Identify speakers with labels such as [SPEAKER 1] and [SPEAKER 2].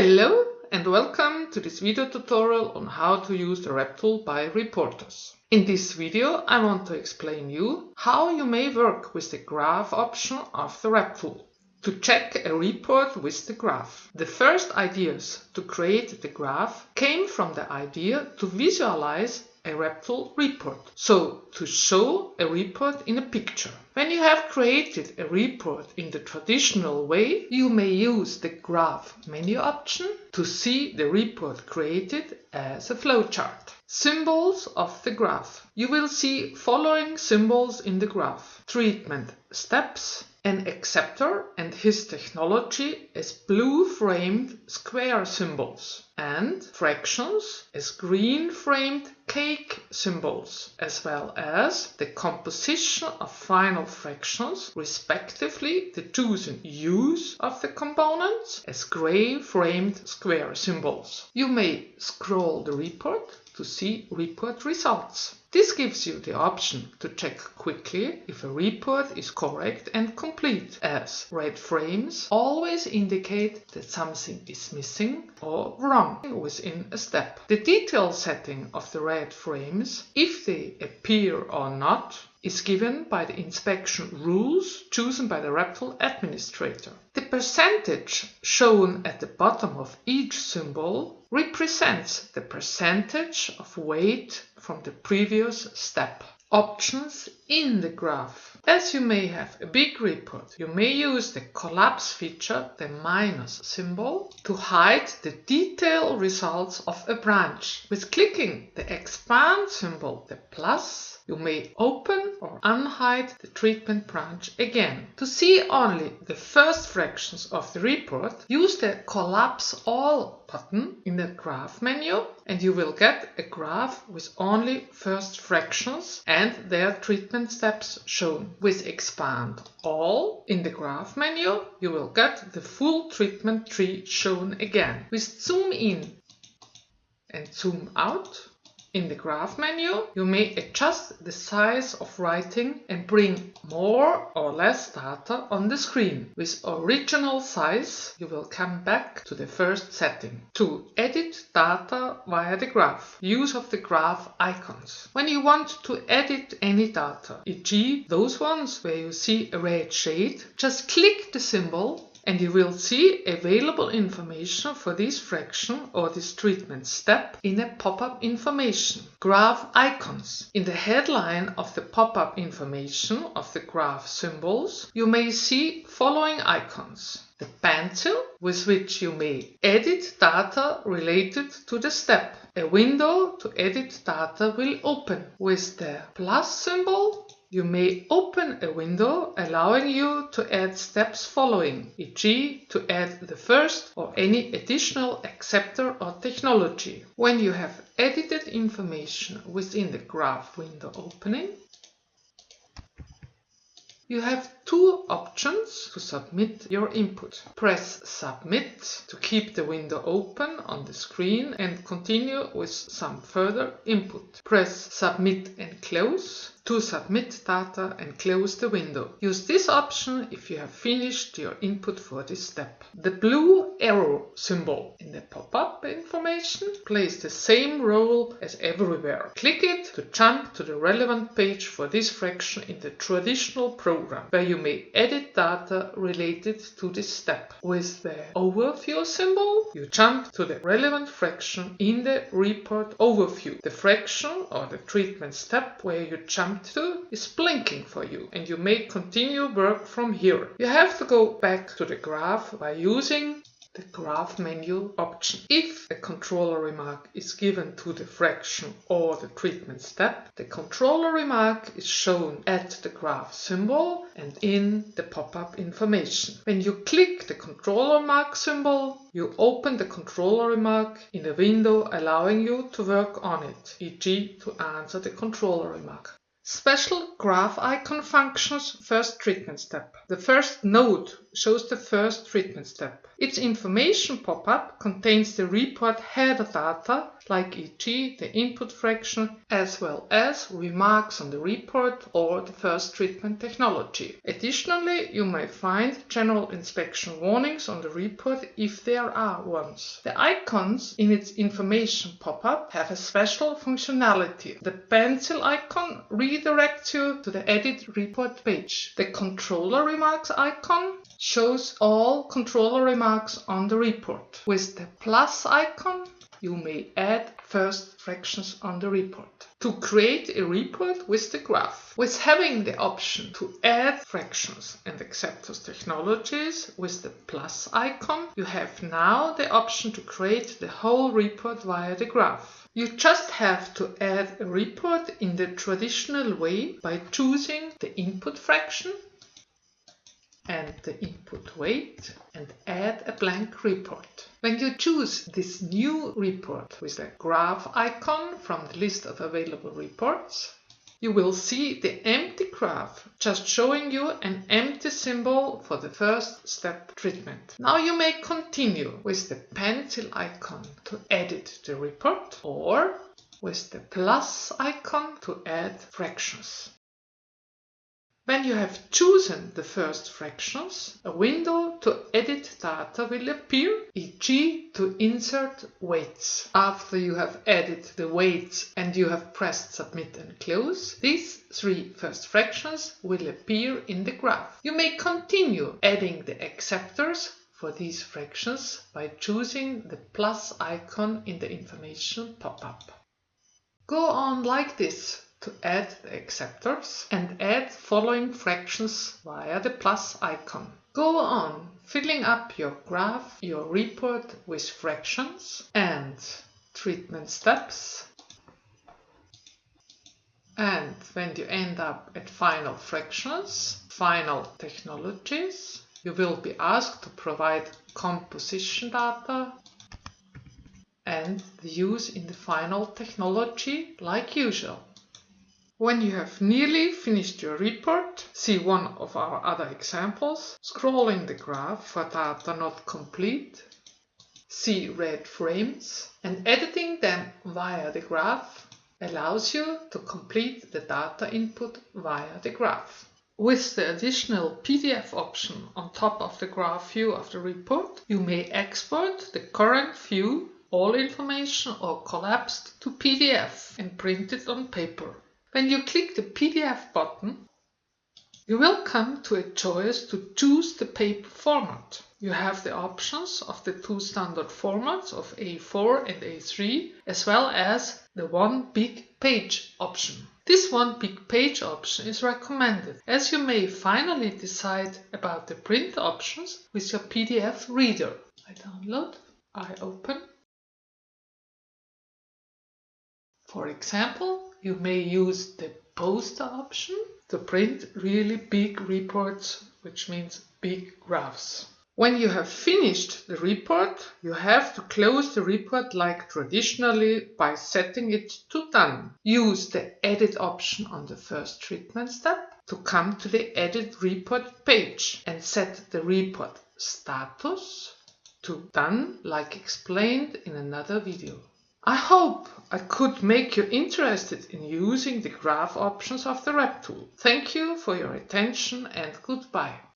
[SPEAKER 1] Hello and welcome to this video tutorial on how to use the RepTool by reporters. In this video I want to explain you how you may work with the graph option of the RepTool to check a report with the graph. The first ideas to create the graph came from the idea to visualize a RepTool report, so to show a report in a picture. When you have created a report in the traditional way, you may use the graph menu option to see the report created as a flowchart. Symbols of the graph. You will see following symbols in the graph: treatment steps, an acceptor and his technology as blue framed square symbols, and fractions as green framed cake symbols, as well as the composition of final fractions, respectively the chosen use of the components as gray framed square symbols. You may scroll the report to see report results. This gives you the option to check quickly if a report is correct and complete, as red frames always indicate that something is missing or wrong within a step. The detail setting of the red frames, if they appear or not, is given by the inspection rules chosen by the RepTool administrator. The percentage shown at the bottom of each symbol represents the percentage of weight from the previous step. Options in the graph. As you may have a big report, you may use the collapse feature, the minus symbol, to hide the detailed results of a branch. With clicking the expand symbol, the plus, you may open or unhide the treatment branch again. To see only the first fractions of the report, use the collapse all button in the graph menu and you will get a graph with only first fractions and their treatment steps shown. With expand all in the graph menu, you will get the full treatment tree shown again. With zoom in and zoom out in the graph menu, you may adjust the size of writing and bring more or less data on the screen. With original size, you will come back to the first setting. To edit data via the graph. Use of the graph icons. When you want to edit any data, e.g. those ones where you see a red shade, just click the symbol and you will see available information for this fraction or this treatment step in a pop-up information. Graph icons. In the headline of the pop-up information of the graph symbols, you may see following icons. The pencil, with which you may edit data related to the step. A window to edit data will open. With the plus symbol, you may open a window allowing you to add steps following, e.g. to add the first or any additional acceptor or technology. When you have edited information within the graph window opening, you have two options to submit your input. Press Submit to keep the window open on the screen and continue with some further input. Press Submit and Close to submit data and close the window. Use this option if you have finished your input for this step. The blue arrow symbol in the pop-up information plays the same role as everywhere. Click it to jump to the relevant page for this fraction in the traditional program, where you may edit data related to this step. With the overview symbol, you jump to the relevant fraction in the report overview. The fraction or the treatment step where you jumped to is blinking for you and you may continue work from here. You have to go back to the graph by using the graph menu option. If a controller remark is given to the fraction or the treatment step, the controller remark is shown at the graph symbol and in the pop-up information. When you click the controller remark symbol, you open the controller remark in a window allowing you to work on it, e.g. to answer the controller remark. Special graph icon functions first treatment step. The first node shows the first treatment step. Its information pop-up contains the report header data, like e.g. the input fraction, as well as remarks on the report or the first treatment technology. Additionally, you may find general inspection warnings on the report if there are ones. The icons in its information pop-up have a special functionality. The pencil icon redirects you to the edit report page. The controller remarks icon shows all controller remarks on the report. With the plus icon, you may add first fractions on the report. To create a report with the graph. With having the option to add fractions and acceptors technologies with the plus icon, you have now the option to create the whole report via the graph. You just have to add a report in the traditional way by choosing the input fraction and the input weight and add a blank report. When you choose this new report with the graph icon from the list of available reports, you will see the empty graph just showing you an empty symbol for the first step treatment. Now you may continue with the pencil icon to edit the report or with the plus icon to add fractions. When you have chosen the first fractions, a window to edit data will appear, e.g. to insert weights. After you have added the weights and you have pressed submit and close, these three first fractions will appear in the graph. You may continue adding the acceptors for these fractions by choosing the plus icon in the information pop-up. Go on like this to add the acceptors and add following fractions via the plus icon. Go on filling up your graph, your report with fractions and treatment steps. And when you end up at final fractions, final technologies, you will be asked to provide composition data and the use in the final technology like usual. When you have nearly finished your report, see one of our other examples, scrolling the graph for data not complete, see red frames, and editing them via the graph allows you to complete the data input via the graph. With the additional PDF option on top of the graph view of the report, you may export the current view, all information, or collapsed to PDF and print it on paper. When you click the PDF button, you will come to a choice to choose the paper format. You have the options of the two standard formats of A4 and A3, as well as the one big page option. This one big page option is recommended, as you may finally decide about the print options with your PDF reader. I download, I open. For example, you may use the poster option to print really big reports, which means big graphs. When you have finished the report, you have to close the report like traditionally by setting it to done. Use the edit option on the first treatment step to come to the edit report page and set the report status to done like explained in another video. I hope I could make you interested in using the graph options of the RepTool. Thank you for your attention and goodbye.